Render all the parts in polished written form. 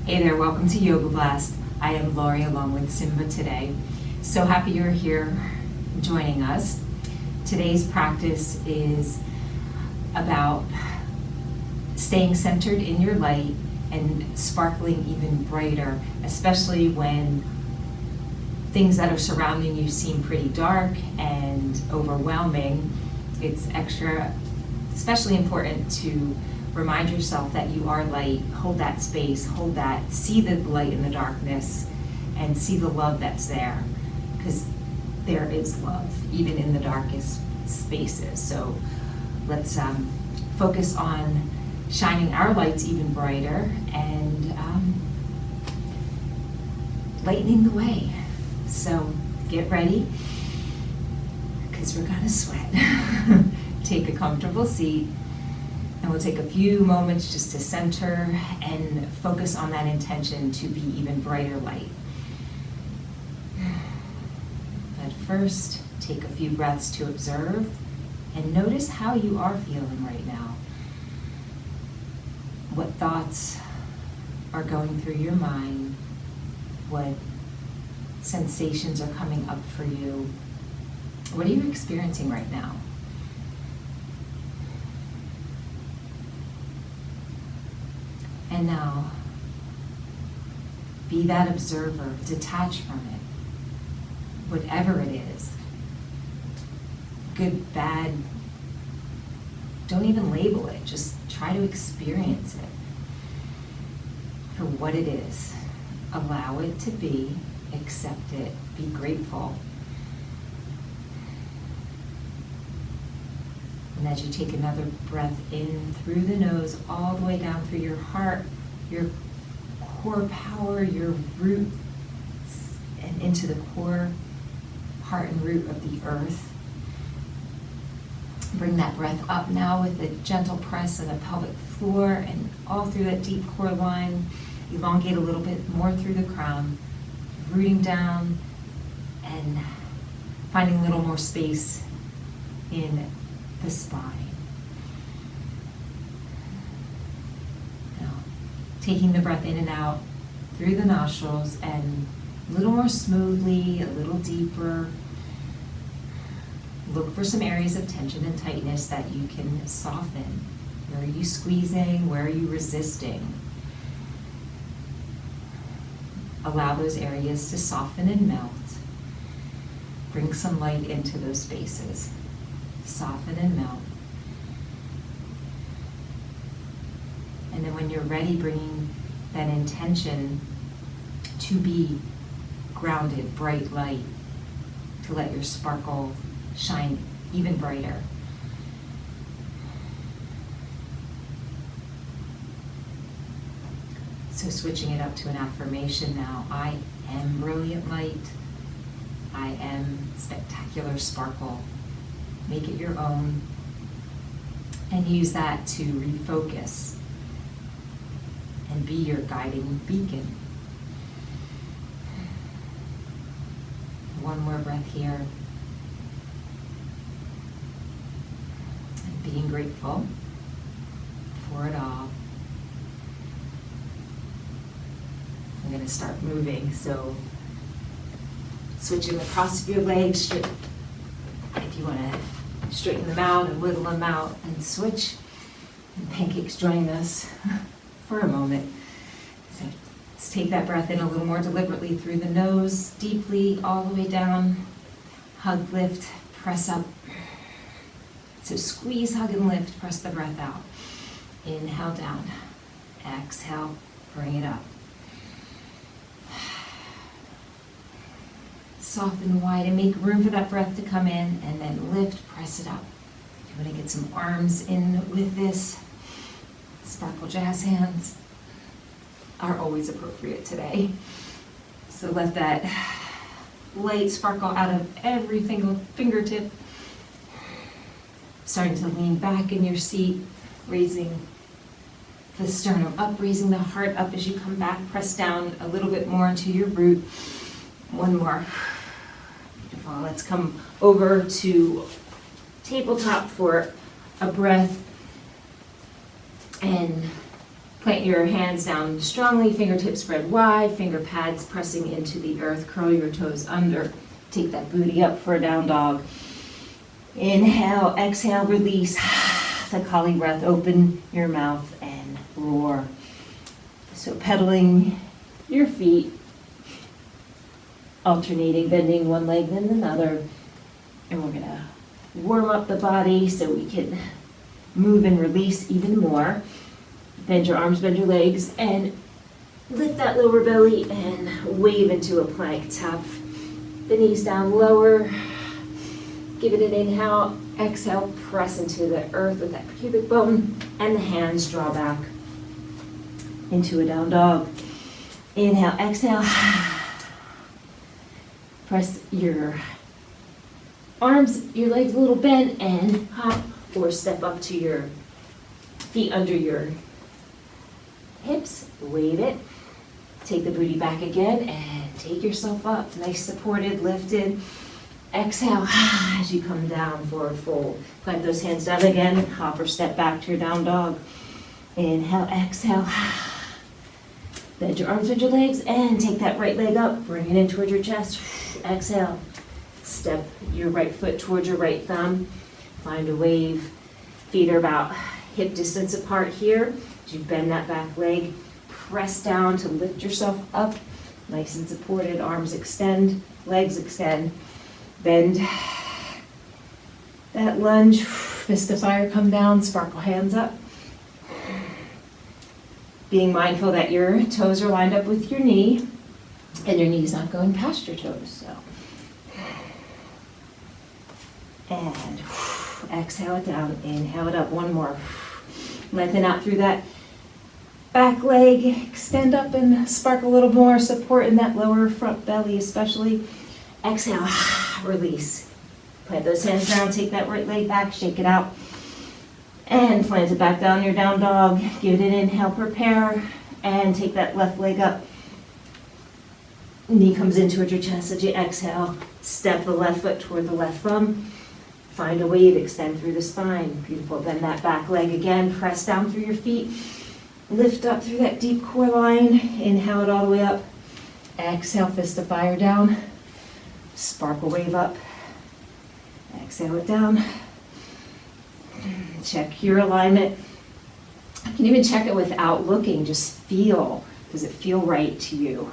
Hey there, welcome to YogaBlaast. I am Lauri along with Simba today. So happy you're here joining us. Today's practice is about staying centered in your light and sparkling even brighter, especially when things that are surrounding you seem pretty dark and overwhelming. It's especially important to remind yourself that you are light, hold that space, see the light in the darkness, and see the love that's there, because there is love, even in the darkest spaces. So let's focus on shining our lights even brighter and lightening the way. So get ready, because we're gonna sweat. Take a comfortable seat. And we'll take a few moments just to center and focus on that intention to be even brighter light. But first, take a few breaths to observe and notice how you are feeling right now. What thoughts are going through your mind? What sensations are coming up for you? What are you experiencing right now? And now, be that observer, detach from it, whatever it is. Good, bad, don't even label it, just try to experience it for what it is. Allow it to be, accept it, be grateful. And as you take another breath in through the nose, all the way down through your heart, your core power, your root, and into the core, heart and root of the earth. Bring that breath up now with a gentle press on the pelvic floor and all through that deep core line. Elongate a little bit more through the crown, rooting down and finding a little more space in the spine. Now, taking the breath in and out through the nostrils and a little more smoothly, a little deeper. Look for some areas of tension and tightness that you can soften. Where are you squeezing? Where are you resisting? Allow those areas to soften and melt. Bring some light into those spaces. Soften and melt. And then when you're ready, bringing that intention to be grounded, bright light, to let your sparkle shine even brighter. So switching it up to an affirmation now. I am brilliant light. I am spectacular sparkle. Make it your own and use that to refocus and be your guiding beacon. One more breath here. And being grateful for it all. I'm going to start moving, so switching across your legs, if you want to straighten them out and wiggle them out and switch. And Pancake's joining us for a moment. So let's take that breath in a little more deliberately through the nose, deeply, all the way down. Hug, lift, press up. So squeeze, hug, and lift, press the breath out. Inhale down. Exhale, bring it up. Soften wide and make room for that breath to come in, and then lift, press it up. If you want to get some arms in with this, sparkle jazz hands are always appropriate today. So let that light sparkle out of every fingertip. Starting to lean back in your seat, raising the sternum up, raising the heart up as you come back. Press down a little bit more into your root. One more. Beautiful. Let's come over to tabletop for a breath and Plant your hands down strongly, fingertips spread wide, finger pads pressing into the earth, curl your toes under. Take that booty up for a down dog. Inhale, exhale, release. The Kali breath, open your mouth and roar. So pedaling your feet, alternating, bending one leg then another. And we're gonna warm up the body so we can move and release even more. Bend your arms, bend your legs, and lift that lower belly and wave into a plank. Tap the knees down lower. Give it an inhale, exhale, press into the earth with that pubic bone, and the hands draw back into a down dog. Inhale, exhale. Press your arms, your legs a little bent, and hop or step up to your feet under your hips. Wave it. Take the booty back again and take yourself up. Nice supported, lifted. Exhale as you come down, forward fold. Plant those hands down again, hop or step back to your down dog. Inhale, exhale. Bend your arms, bend your legs, and take that right leg up. Bring it in towards your chest. Exhale. Step your right foot towards your right thumb. Find a wave. Feet are about hip distance apart here. As you bend that back leg, press down to lift yourself up. Nice and supported. Arms extend, legs extend. Bend that lunge, fist of fire, come down, sparkle hands up. Being mindful that your toes are lined up with your knee and your knee's not going past your toes. So, and exhale it down, inhale it up, one more. Lengthen out through that back leg, extend up and spark a little more, support in that lower front belly especially. Exhale, release. Plant those hands down, take that right leg back, shake it out. And plant it back down, your down dog. Give it an inhale, prepare, and take that left leg up. Knee comes in towards your chest as you exhale. Step the left foot toward the left thumb. Find a wave, extend through the spine. Beautiful, bend that back leg again, press down through your feet. Lift up through that deep core line. Inhale it all the way up. Exhale, fist of fire down. Sparkle wave up. Exhale it down. Check your alignment. You can even check it without looking. Just feel. Does it feel right to you?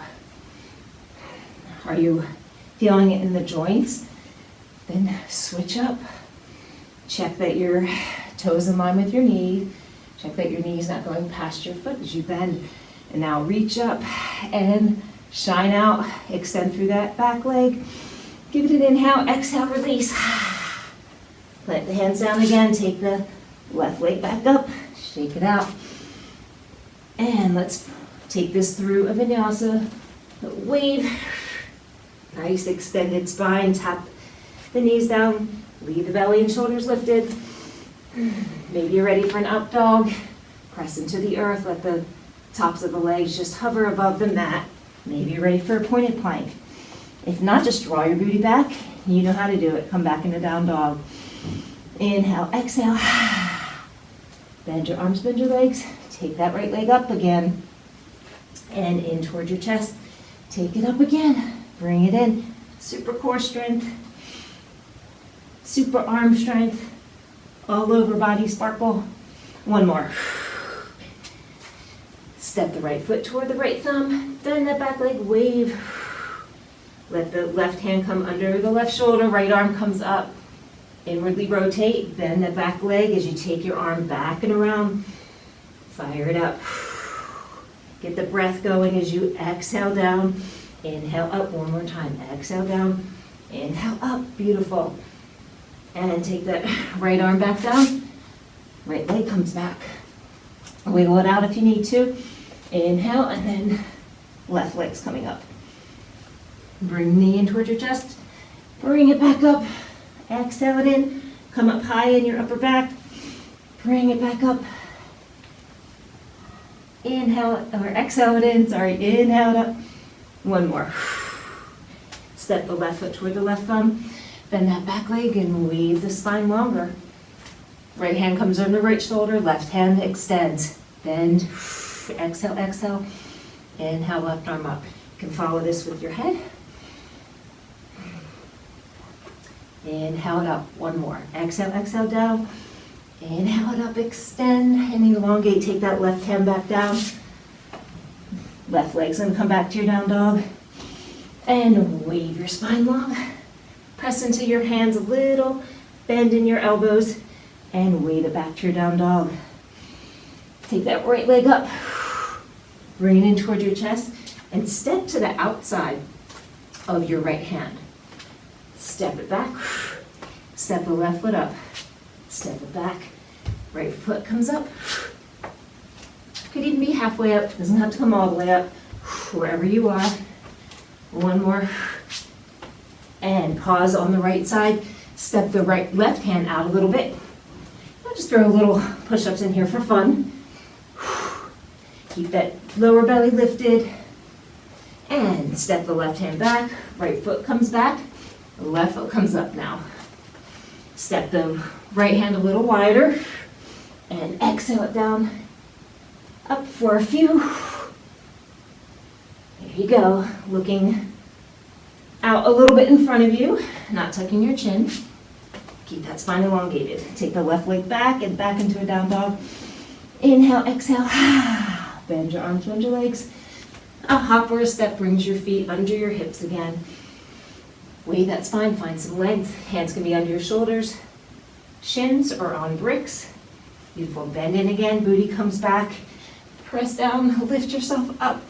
Are you feeling it in the joints? Then switch up. Check that your toes in line with your knee. Check that your knee's not going past your foot as you bend. And now reach up and shine out. Extend through that back leg. Give it an inhale, exhale, release. Plant the hands down again. Take the left leg back up. Shake it out. And let's take this through a vinyasa. Wave. Nice extended spine. Tap the knees down. Leave the belly and shoulders lifted. Maybe you're ready for an up dog. Press into the earth. Let the tops of the legs just hover above the mat. Maybe you're ready for a pointed plank. If not, just draw your booty back. You know how to do it. Come back into down dog. Inhale, exhale. Bend your arms, bend your legs. Take that right leg up again. And in towards your chest. Take it up again. Bring it in. Super core strength. Super arm strength. All over body sparkle. One more. Step the right foot toward the right thumb. Bend that back leg, wave. Let the left hand come under the left shoulder. Right arm comes up. Inwardly rotate. Bend the back leg as you take your arm back and around. Fire it up. Get the breath going as you exhale down. Inhale up one more time. Exhale down. Inhale up. Beautiful. And take that right arm back down. Right leg comes back. Wiggle it out if you need to. Inhale, and then left leg's coming up. Bring the knee in towards your chest. Bring it back up. Exhale it in. Come up high in your upper back. Bring it back up. Inhale, or exhale it in. Sorry, inhale it up. One more. Step the left foot toward the left thumb. Bend that back leg and wave the spine longer. Right hand comes under right shoulder, left hand extends. Bend, Exhale, exhale. Inhale, left arm up. You can follow this with your head. Inhale it up. One more. Exhale, exhale down. Inhale it up, extend and elongate. Take that left hand back down. Left leg's gonna come back to your down dog. And wave your spine long. Press into your hands a little. Bend in your elbows and wave it back to your down dog. Take that right leg up. Bring it in toward your chest and step to the outside of your right hand. Step it back. Step the left foot up. Step it back. Right foot comes up. Could even be halfway up. Doesn't have to come all the way up. Wherever you are. One more. And pause on the right side. Step the left hand out a little bit. I'll just throw a little push-ups in here for fun. Keep that lower belly lifted. And step the left hand back. Right foot comes back. The left foot comes up now. Step the right hand a little wider. And exhale it down. Up for a few. There you go. Looking out a little bit in front of you. Not tucking your chin. Keep that spine elongated. Take the left leg back and back into a down dog. Inhale, exhale. Bend your arms, bend your legs. A hop or a step brings your feet under your hips again. Wave that spine, find some length. Hands can be under your shoulders. Shins or on bricks. Beautiful. Bend in again. Booty comes back. Press down. Lift yourself up.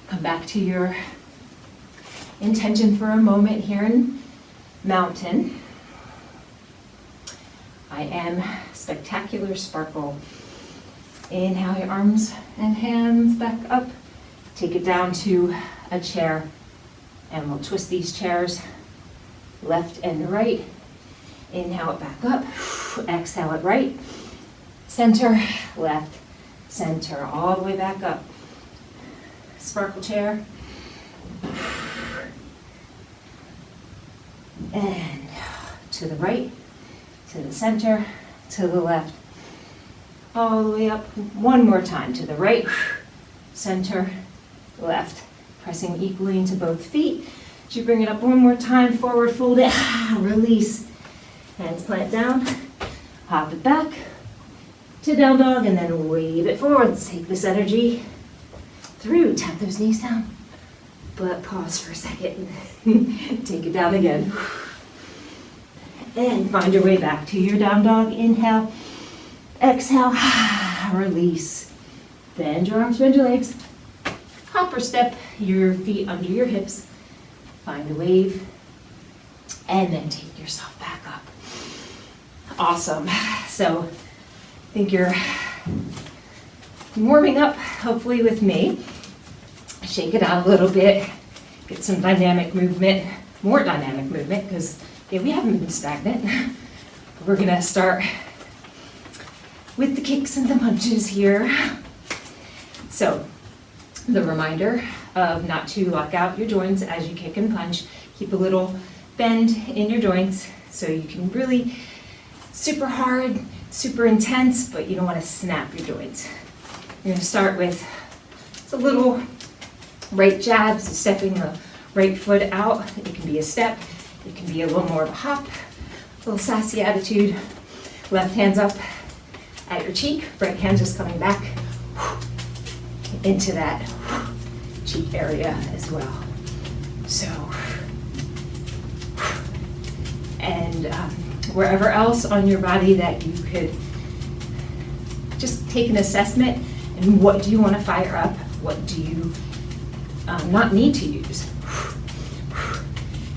Come back to your intention for a moment here in mountain. I am spectacular sparkle. Inhale your arms and hands back up. Take it down to a chair and we'll twist these chairs left and right. Inhale it back up. Exhale it right. Center, left, center, all the way back up. Sparkle chair. And to the right, to the center, to the left. All the way up. One more time. To the right, center, left. Pressing equally into both feet. As you bring it up one more time, forward fold it. Release. Hands plant down. Hop it back to down dog and then wave it forward. Let's take this energy through. Tap those knees down. But pause for a second. Take it down again. And find your way back to your down dog. Inhale. Exhale. Release. Bend your arms, bend your legs. Hop or step your feet under your hips. Find a wave. And then take yourself back up. Awesome. So I think you're warming up, hopefully with me. Shake it out a little bit. Get some dynamic movement, more dynamic movement, because we haven't been stagnant. We're gonna start with the kicks and the punches here. So the reminder of not to lock out your joints as you kick and punch. Keep a little bend in your joints so you can really super hard, super intense, but you don't want to snap your joints. You're going to start with just a little right jab, so stepping the right foot out. It can be a step, it can be a little more of a hop, a little sassy attitude. Left hand's up at your cheek, right hand just coming back into that cheek area as well. So, and wherever else on your body that you could just take an assessment and what do you want to fire up, what do you not need to use.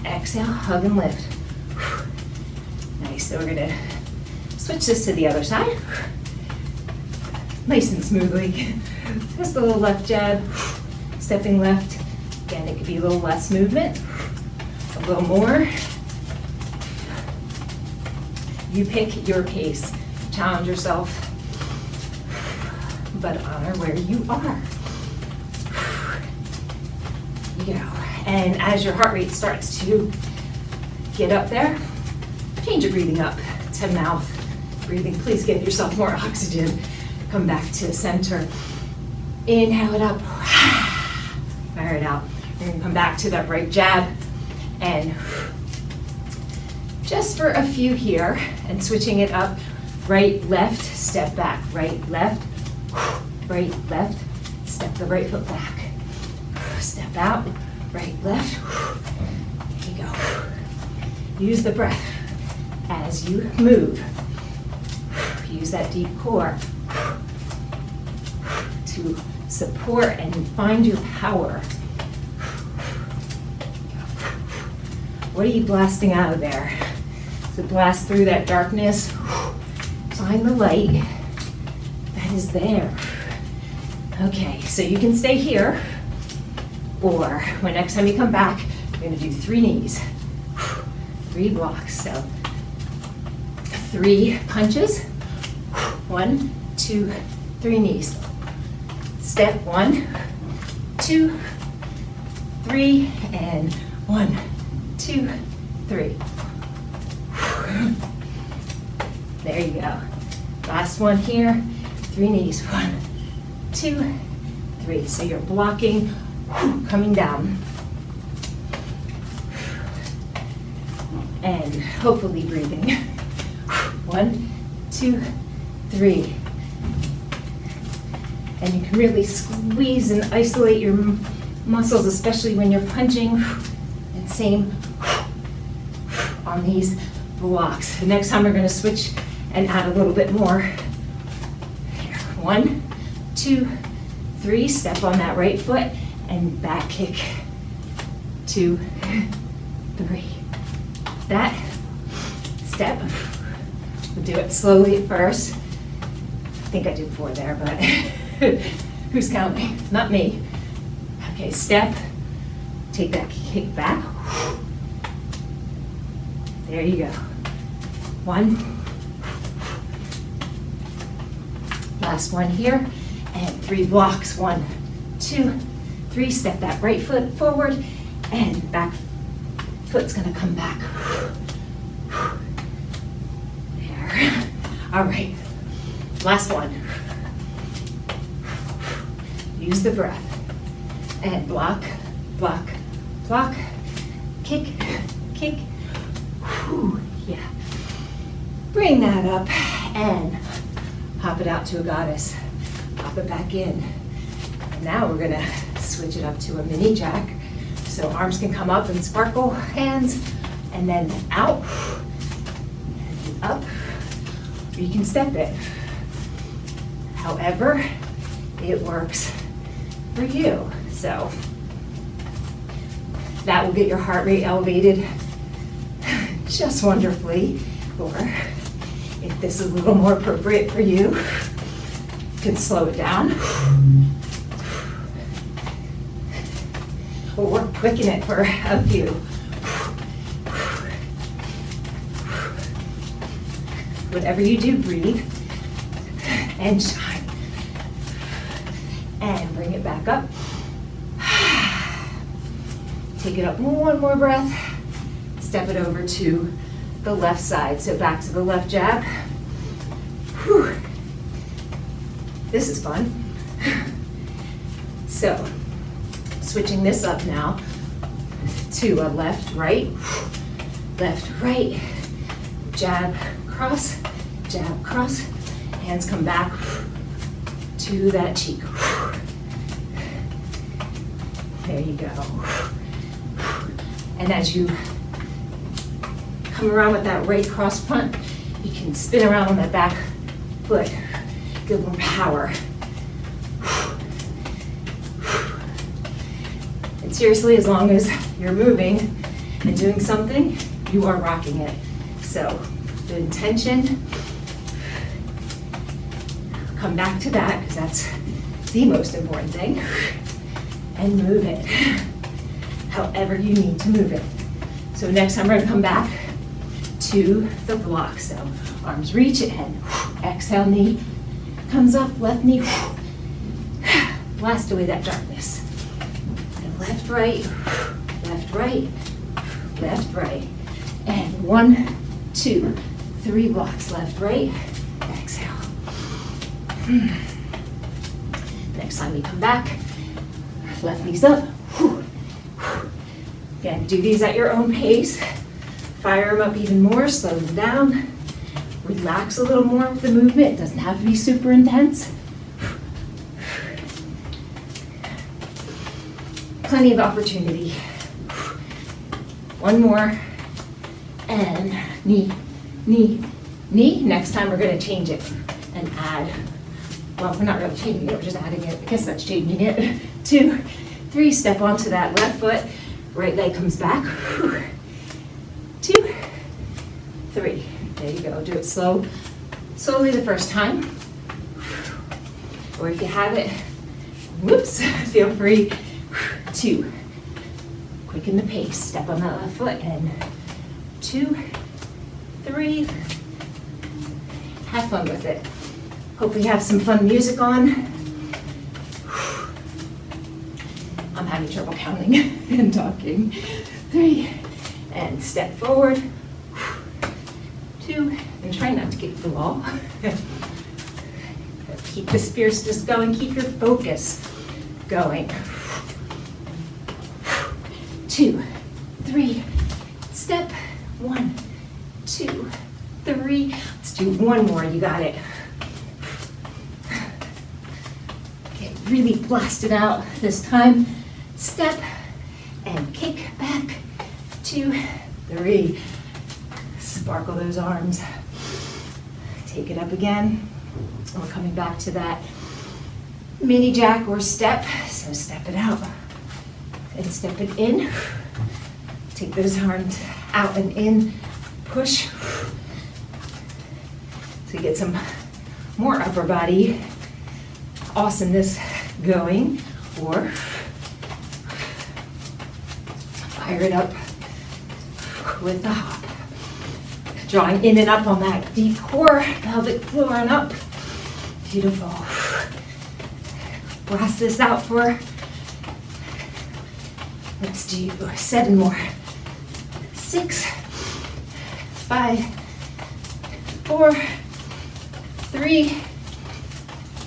Exhale, hug and lift. Nice, so we're gonna switch this to the other side. Nice and smoothly. Just a little left jab, stepping left. Again, it could be a little less movement, a little more. You pick your pace. Challenge yourself, but honor where you are. You go. And as your heart rate starts to get up there, change your breathing up to mouth breathing. Please give yourself more oxygen. Come back to center. Inhale it up. Fire it out. You're going to come back to that right jab. And just for a few here, and switching it up. Right, left, step back. Right, left, step the right foot back. Step out, right, left. Here you go. Use the breath as you move. Use that deep core to support and find your power. What are you blasting out of there? So blast through that darkness. Find the light that is there. Okay, so you can stay here, or when next time you come back, you're gonna do 3 knees, 3 blocks. So 3 punches, 1, 2, 3 knees. Step 1, 2, 3, and 1, 2, 3. There you go. Last one here, 3 knees, 1, 2, 3. So you're blocking, coming down. And hopefully breathing. 1, 2, 3. And you can really squeeze and isolate your muscles, especially when you're punching. And same on these blocks. The next time we're going to switch and add a little bit more. Here. 1, 2, 3. Step on that right foot and back kick. 2, 3. That step. We'll do it slowly at first. I think I did 4 there, but who's counting? Not me. Okay, step. Take that kick back. There you go. 1. Last one here. And 3 blocks. 1, 2, 3. Step that right foot forward and back foot's gonna come back. There. All right. Last one. Use the breath. And block, block, block. Kick, kick. Whew, yeah. Bring that up and hop it out to a goddess. Pop it back in. And now we're gonna switch it up to a mini jack. So arms can come up and sparkle, hands, and then out, and up. Or you can step it. However, it works for you. So that will get your heart rate elevated just wonderfully. Or if this is a little more appropriate for you, you can slow it down. Or we're quicking it for a few. Whatever you do, breathe and shine. And bring it back up. Take it up one more breath. Step it over to the left side. So back to the left jab. Whew. This is fun. So switching this up now to a left, right, jab, cross, hands come back to that cheek. There you go. And as you come around with that right cross front, you can spin around on that back foot. Give more power. And seriously, as long as you're moving and doing something, you are rocking it. So the intention, come back to that because that's the most important thing, and move it however you need to move it. So next time we're going to come back to the block. So arms reach and exhale, knee comes up, left knee, blast away that darkness. And left, right, left, right. And 1, 2, 3 blocks, left, right, exhale. Next time we come back, left knees up. Again, do these at your own pace. Fire them up even more, slow them down. Relax a little more with the movement. It doesn't have to be super intense. Plenty of opportunity. One more. And knee, knee, knee. Next time we're going to change it and add. Well, we're not really changing it, we're just adding it. I guess that's changing it. 2, 3, step onto that left foot. Right leg comes back. 2, 3. There you go. Do it slowly the first time. Or if you have it, whoops, feel free to quicken the pace. Step on that left foot and 2, 3. Have fun with it. Hope we have some fun music on. I'm having trouble counting and talking. 3, and step forward. 2, and try not to kick the wall. Keep this fierceness going, keep your focus going. 2, 3, step. 1, 2, 3. Let's do one more, you got it. Okay, really blast it out this time. Step and kick back. 2, 3. Sparkle those arms. Take it up again. And we're coming back to that mini jack or step. So step it out and step it in. Take those arms out and in. Push. So you get some more upper body awesomeness going. Or fire it up with the hop. Drawing in and up on that deep core, pelvic floor and up. Beautiful. Blast this out for, let's do 7 more. 6, 5, 4, 3,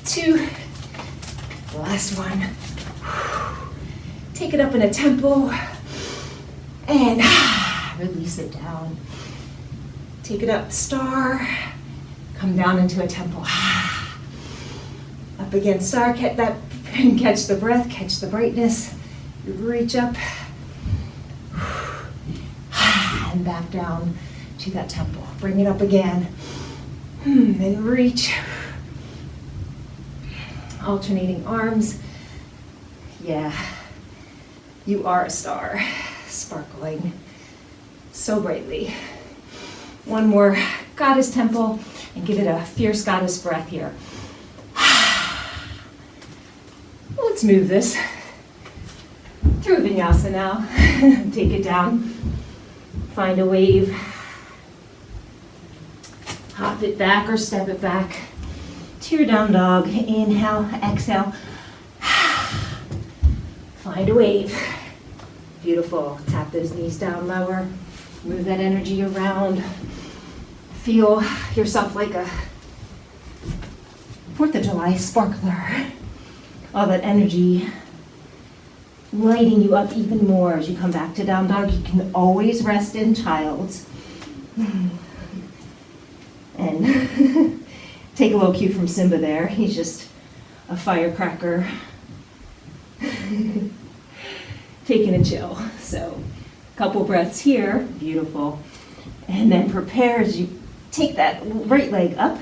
2, last one. Take it up in a tempo and release it down. Take it up, star, come down into a tempo. Up again, star, catch the breath, catch the brightness. Reach up and back down to that tempo. Bring it up again and reach. Alternating arms. Yeah, you are a star, sparkling so brightly. One more goddess tempo and give it a fierce goddess breath here. Let's move this through vinyasa now. Take it down. Find a wave. Hop it back or step it back to your down dog. Inhale, exhale. Find a wave. Beautiful. Tap those knees down lower. Move that energy around. Feel yourself like a 4th of July sparkler. All that energy lighting you up even more as you come back to down dog. You can always rest in child's. And take a little cue from Simba there. He's just a firecracker. Taking a chill. So, couple breaths here. Beautiful. And then prepare as you take that right leg up.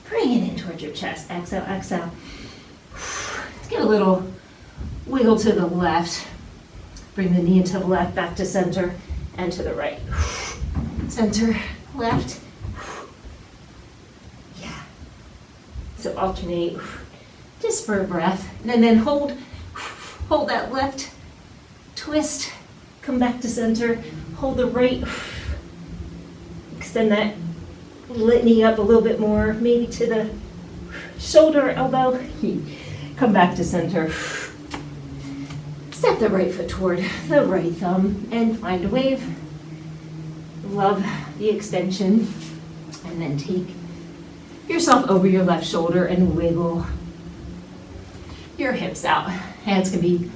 Bring it in towards your chest. Exhale, exhale. Let's give a little wiggle to the left. Bring the knee into the left, back to center, and to the right. Center, left. Yeah. So alternate just for a breath. And then hold that left twist. Come back to center. Hold the right. Extend that knee up a little bit more, maybe to the shoulder, elbow. Come back to center. Step the right foot toward the right thumb and find a wave. Love the extension. And then take yourself over your left shoulder and wiggle your hips out. Hands can be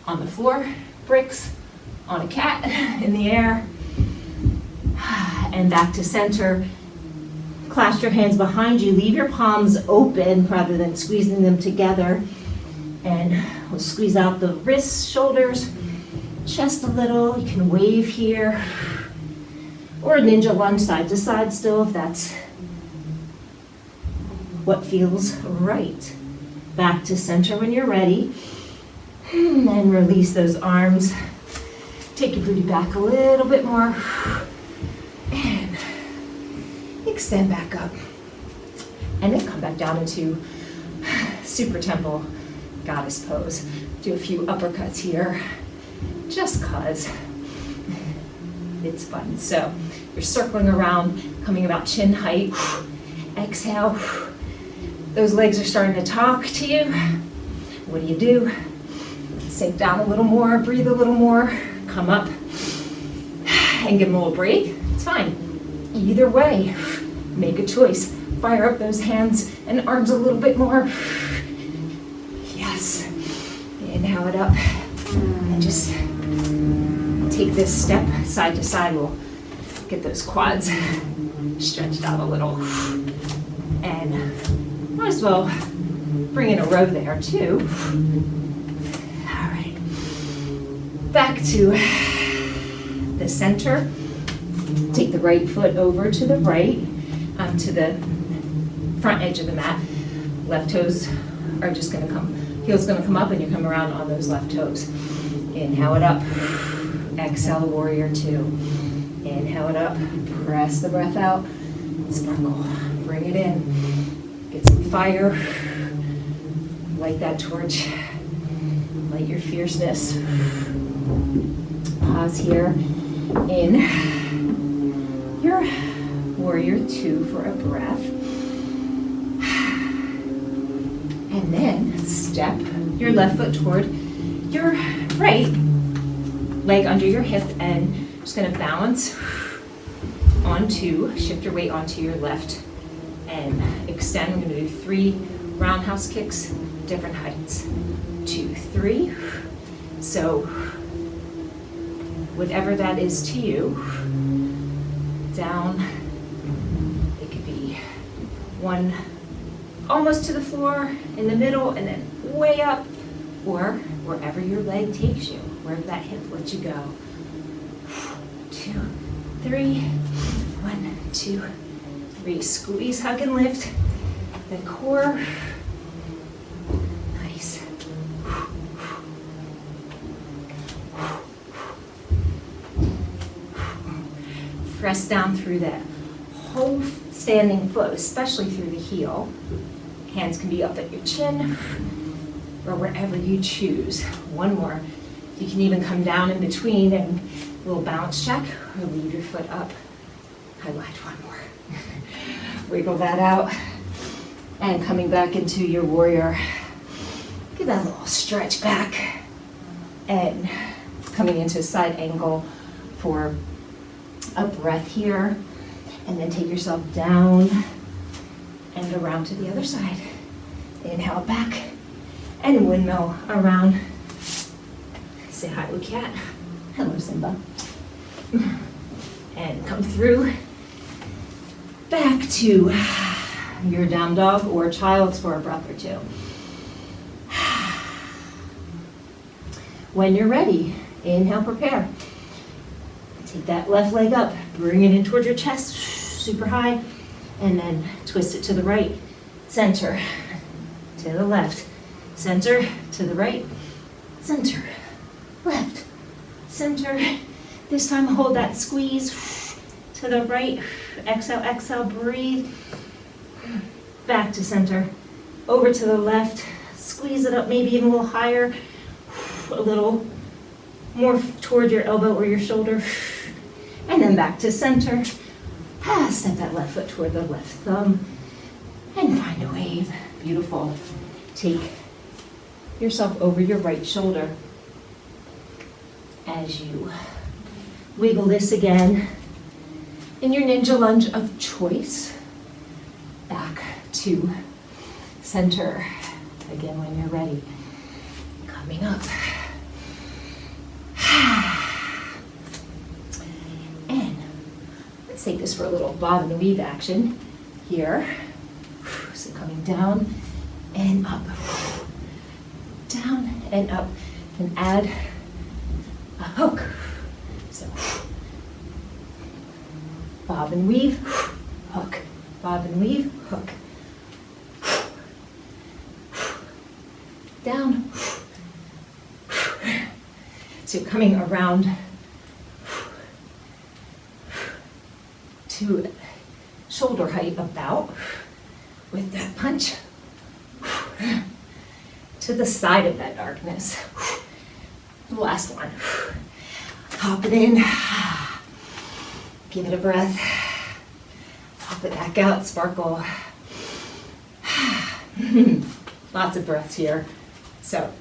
on the floor, bricks, on a cat, in the air, and back to center. Clasp your hands behind you. Leave your palms open rather than squeezing them together. And we'll squeeze out the wrists, shoulders, chest a little. You can wave here. Or ninja lunge side to side still if that's what feels right. Back to center when you're ready. And release those arms. Take your booty back a little bit more. And extend back up. And then come back down into super temple goddess pose. Do a few uppercuts here, just cause it's fun. So you're circling around, coming about chin height. Exhale. Those legs are starting to talk to you. What do? Sink down a little more, breathe a little more, come up and give them a little break. It's fine. Either way, make a choice. Fire up those hands and arms a little bit more. Yes. Inhale it up and just take this step side to side. We'll get those quads stretched out a little. And might as well bring in a row there too. All right. Back to the center. Take the right foot over to the right, to the front edge of the mat. Left toes are just gonna come, heel's gonna come up and you come around on those left toes. Inhale it up. Exhale, warrior two. Inhale it up. Press the breath out. Sparkle. Bring it in. Get some fire. Light that torch. Light your fierceness. Pause here in your warrior two for a breath. And then step your left foot toward your right leg under your hip and just gonna balance onto, shift your weight onto your left and extend. We're gonna do 3 roundhouse kicks, different heights. 2, 3. So whatever that is to you, down, it could be one almost to the floor, in the middle, and then way up, or wherever your leg takes you, wherever that hip lets you go. 2, 3, 1, 2, 3. Squeeze, hug, and lift the core. Nice. Press down through that whole standing foot, especially through the heel. Hands can be up at your chin or wherever you choose. One more. You can even come down in between and a little balance check or leave your foot up. I lied, one more. Wiggle that out and coming back into your warrior. Give that a little stretch back and coming into a side angle for a breath here. And then take yourself down and around to the other side. Inhale back and windmill around. Say hi to a cat. Hello, Simba. And come through. Back to your down dog or child's for a breath or two. When you're ready, inhale, prepare. Take that left leg up, bring it in towards your chest, super high, and then twist it to the right, center, to the left, center, to the right, center, left, center. This time hold that squeeze to the right, exhale, exhale, breathe, back to center, over to the left, squeeze it up, maybe even a little higher, a little more toward your elbow or your shoulder. And then back to center. Step that left foot toward the left thumb. And find a wave. Beautiful. Take yourself over your right shoulder. As you wiggle this again in your ninja lunge of choice. Back to center. Again, when you're ready. Coming up. And let's take this for a little bob and weave action here. So coming down and up. Down and up. And add a hook. So bob and weave, hook. Bob and weave, hook. Down. So coming around to shoulder height about with that punch to the side of that darkness. The last one. Hop it in. Give it a breath. Pop it back out, sparkle. Lots of breaths here. So,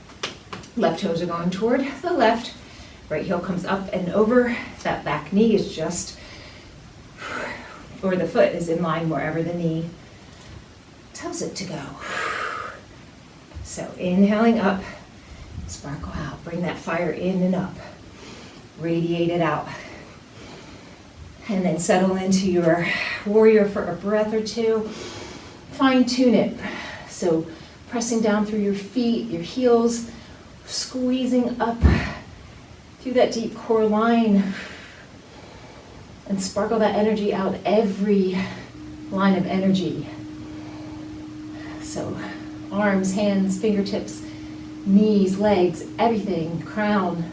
left toes are going toward the left. Right heel comes up and over. That back knee is just, or the foot is in line wherever the knee tells it to go. So, inhaling up, sparkle out. Bring that fire in and up. Radiate it out. And then settle into your warrior for a breath or two. Fine tune it. So pressing down through your feet, your heels, squeezing up through that deep core line. And sparkle that energy out, every line of energy. So arms, hands, fingertips, knees, legs, everything, crown.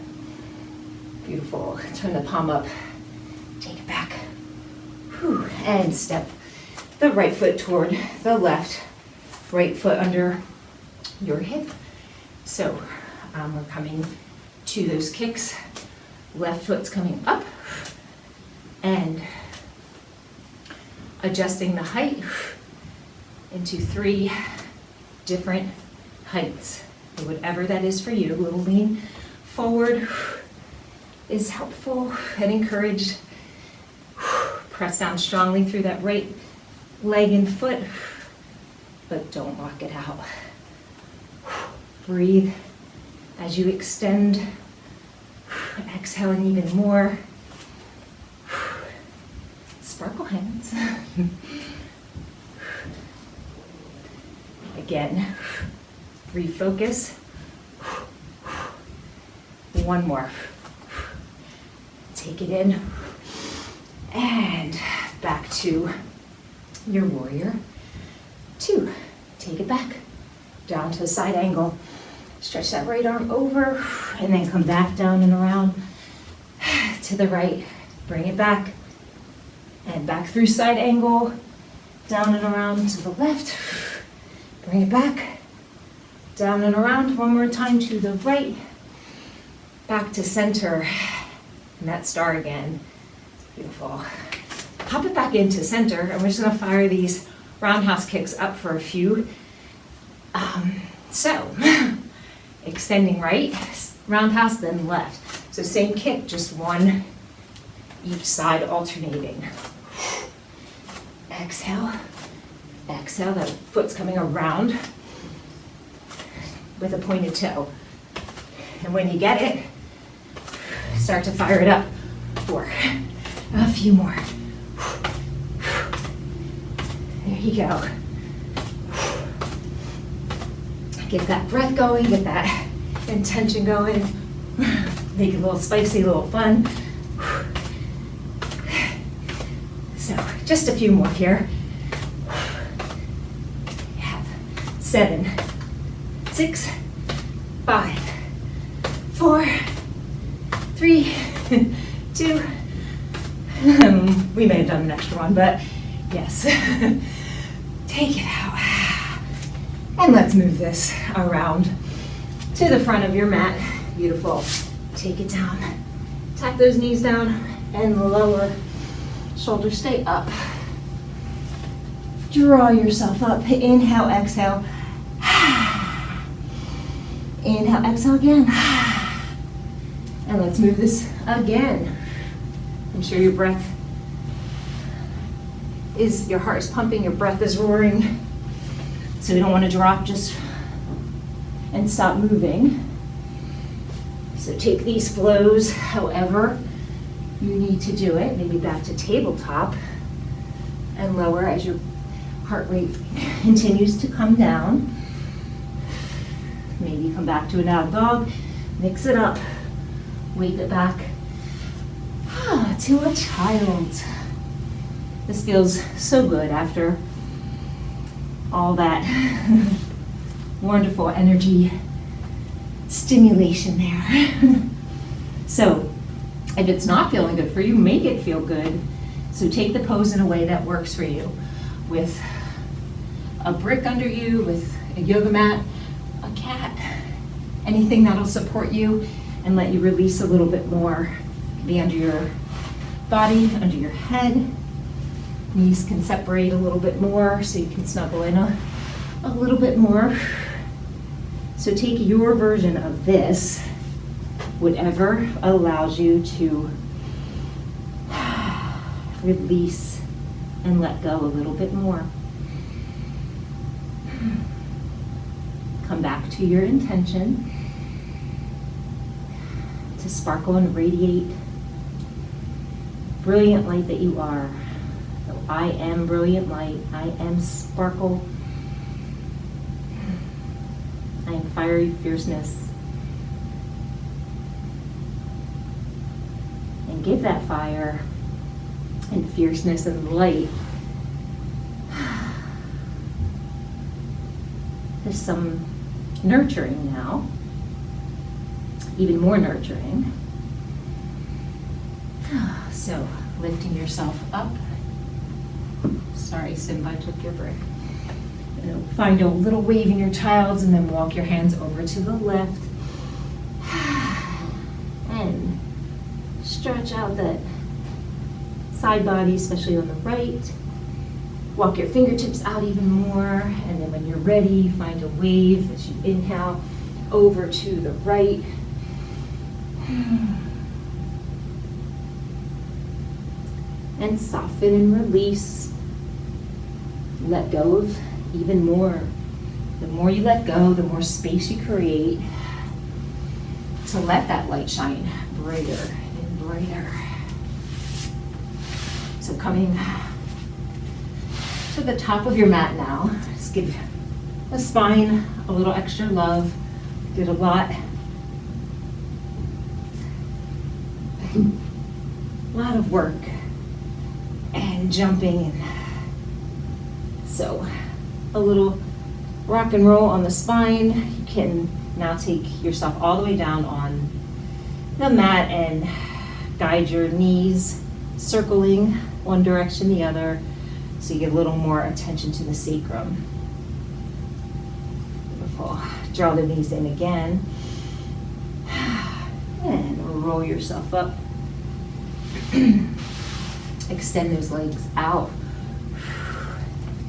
Beautiful. Turn the palm up. Take it back. Whew. And step the right foot toward the left. Right foot under your hip. So we're coming to those kicks. Left foot's coming up. And adjusting the height into 3 different heights. So whatever that is for you. A little lean forward is helpful and encouraged. Press down strongly through that right leg and foot, but don't lock it out. Breathe as you extend, exhaling even more. Sparkle hands. Again, refocus. One more. Take it in. And back to your warrior 2. Take it back, down to a side angle. Stretch that right arm over, and then come back down and around to the right. Bring it back, and back through side angle, down and around to the left. Bring it back, down and around. One more time to the right, back to center, and that star again. Beautiful. Pop it back into center, and we're just gonna fire these roundhouse kicks up for a few. So, extending right, roundhouse, then left. So same kick, just one each side alternating. Exhale, exhale, that foot's coming around with a pointed toe. And when you get it, start to fire it up for a few more. There you go. Get that breath going, get that intention going. Make it a little spicy, a little fun. So, just a few more here. You have 7, 6, 5, 4, 3, 2. We may have done an extra one, but yes. Take it out. And let's move this around to the front of your mat. Beautiful. Take it down. Tap those knees down and the lower shoulders stay up. Draw yourself up. Inhale, exhale. Inhale, exhale again. And let's move this again. I'm sure your breath is, your heart is pumping, your breath is roaring. So we don't want to drop just and stop moving. So take these flows however you need to do it. Maybe back to tabletop and lower as your heart rate continues to come down. Maybe come back to a down dog, mix it up, wave it back to a child. This feels so good after all that wonderful energy stimulation there. So if it's not feeling good for you, make it feel good. So take the pose in a way that works for you, with a brick under you, with a yoga mat, a cat, anything that'll support you and let you release a little bit more. Be under your body, under your head. Knees can separate a little bit more so you can snuggle in a little bit more. So take your version of this, whatever allows you to release and let go a little bit more. Come back to your intention to sparkle and radiate brilliant light that you are. So I am brilliant light. I am sparkle. I am fiery fierceness. And give that fire and fierceness and light. There's some nurturing now, even more nurturing. So lifting yourself up. Sorry, Simba, I took your break. Find a little wave in your child's and then walk your hands over to the left. And stretch out that side body, especially on the right. Walk your fingertips out even more, and then when you're ready, find a wave as you inhale over to the right. And soften and release. Let go of even more. The more you let go, the more space you create to let that light shine brighter and brighter. So coming to the top of your mat now, just give the spine a little extra love. Did a lot of work and jumping, and so a little rock and roll on the spine. You can now take yourself all the way down on the mat and guide your knees circling one direction, the other, so you get a little more attention to the sacrum. Beautiful. Draw the knees in again. And roll yourself up. Extend those legs out.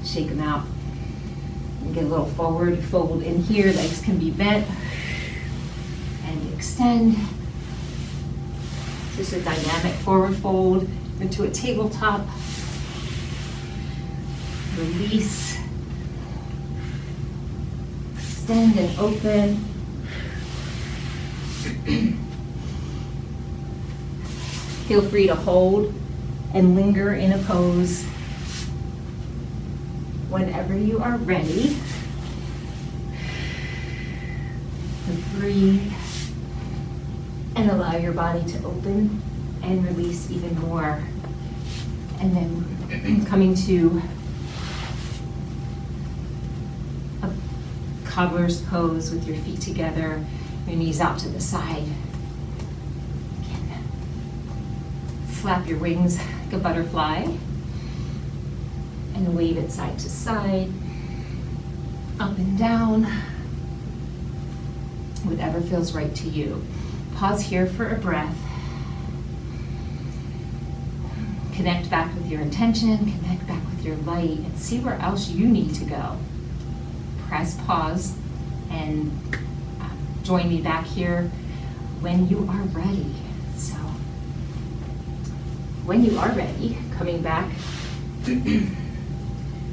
Shake them out. And get a little forward fold in here. Legs can be bent. And extend. Just a dynamic forward fold into a tabletop. Release. Extend and open. Feel free to hold and linger in a pose whenever you are ready. And breathe and allow your body to open and release even more. And then coming to a cobbler's pose with your feet together, your knees out to the side. Again, flap your wings like a butterfly and wave it side to side, up and down, whatever feels right to you. Pause here for a breath. Connect back with your intention, connect back with your light, and see where else you need to go. Press pause and join me back here when you are ready. So, when you are ready, coming back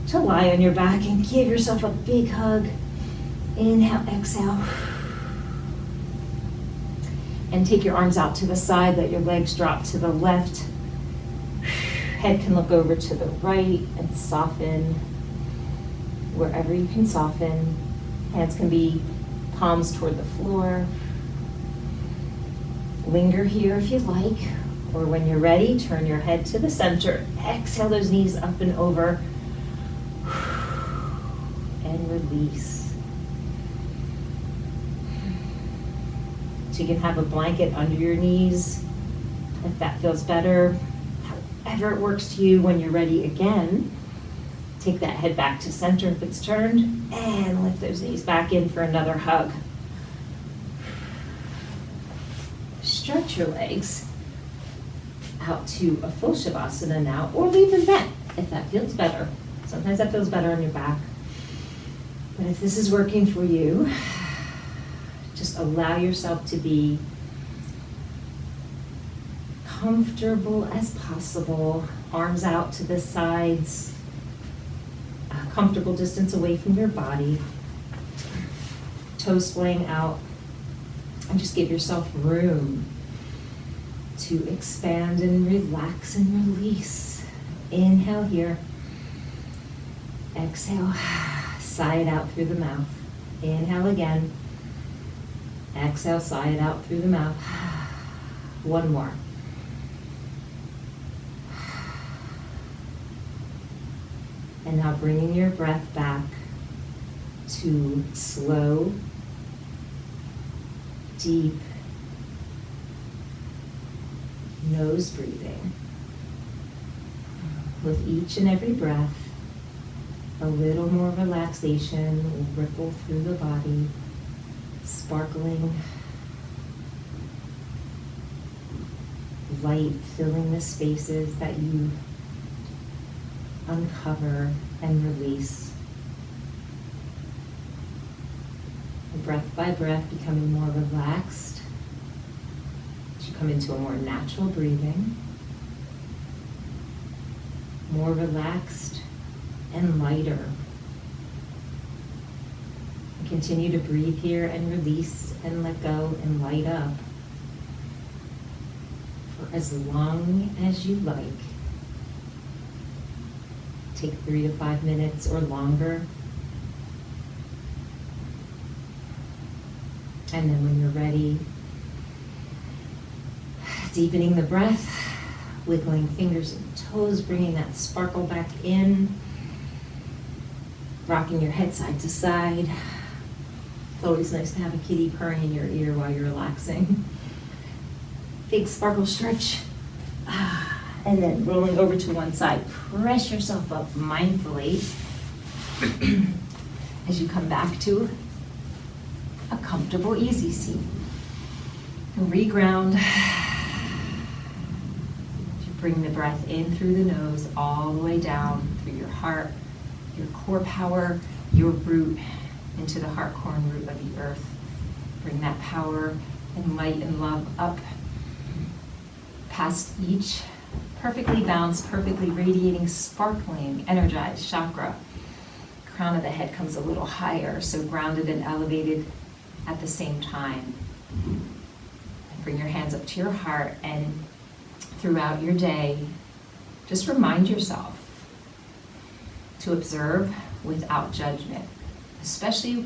to lie on your back and give yourself a big hug. Inhale, exhale. And take your arms out to the side, let your legs drop to the left. Head can look over to the right and soften wherever you can soften. Hands can be palms toward the floor. Linger here if you like, or when you're ready, turn your head to the center. Exhale those knees up and over. And release. So you can have a blanket under your knees if that feels better. However it works to you. When you're ready again, take that head back to center if it's turned, and lift those knees back in for another hug. Stretch your legs out to a full Savasana now, or leave them bent if that feels better. Sometimes that feels better on your back. But if this is working for you, just allow yourself to be comfortable as possible. Arms out to the sides, a comfortable distance away from your body. Toes splaying out. And just give yourself room to expand and relax and release. Inhale here. Exhale, sigh it out through the mouth. Inhale again. Exhale, sigh it out through the mouth. One more. And now bringing your breath back to slow, deep nose breathing. With each and every breath, a little more relaxation will ripple through the body, sparkling, light filling the spaces that you uncover and release. Breath by breath, becoming more relaxed as you come into a more natural breathing, more relaxed and lighter. And continue to breathe here and release and let go and light up for as long as you like. Take 3 to 5 minutes or longer. And then when you're ready, deepening the breath, wiggling fingers and toes, bringing that sparkle back in, rocking your head side to side. It's always nice to have a kitty purring in your ear while you're relaxing. Big sparkle stretch. And then rolling over to one side. Press yourself up mindfully as you come back to a comfortable, easy seat. And reground. You bring the breath in through the nose, all the way down through your heart, your core power, your root, into the heart, core, and root of the earth. Bring that power and light and love up past each perfectly balanced, perfectly radiating, sparkling, energized chakra. Crown of the head comes a little higher, so grounded and elevated at the same time. Bring your hands up to your heart, and throughout your day, just remind yourself to observe without judgment, especially,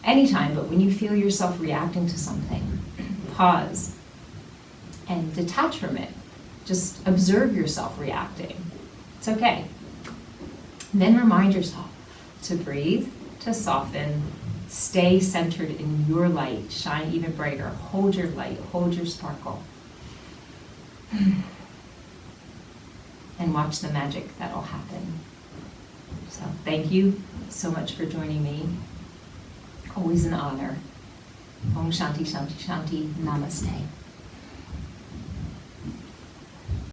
anytime, but when you feel yourself reacting to something, pause and detach from it. Just observe yourself reacting. It's okay. Then remind yourself to breathe, to soften, stay centered in your light, shine even brighter, hold your light, hold your sparkle. And watch the magic that'll happen. So thank you so much for joining me. Always an honor. Om Shanti Shanti Shanti. Namaste.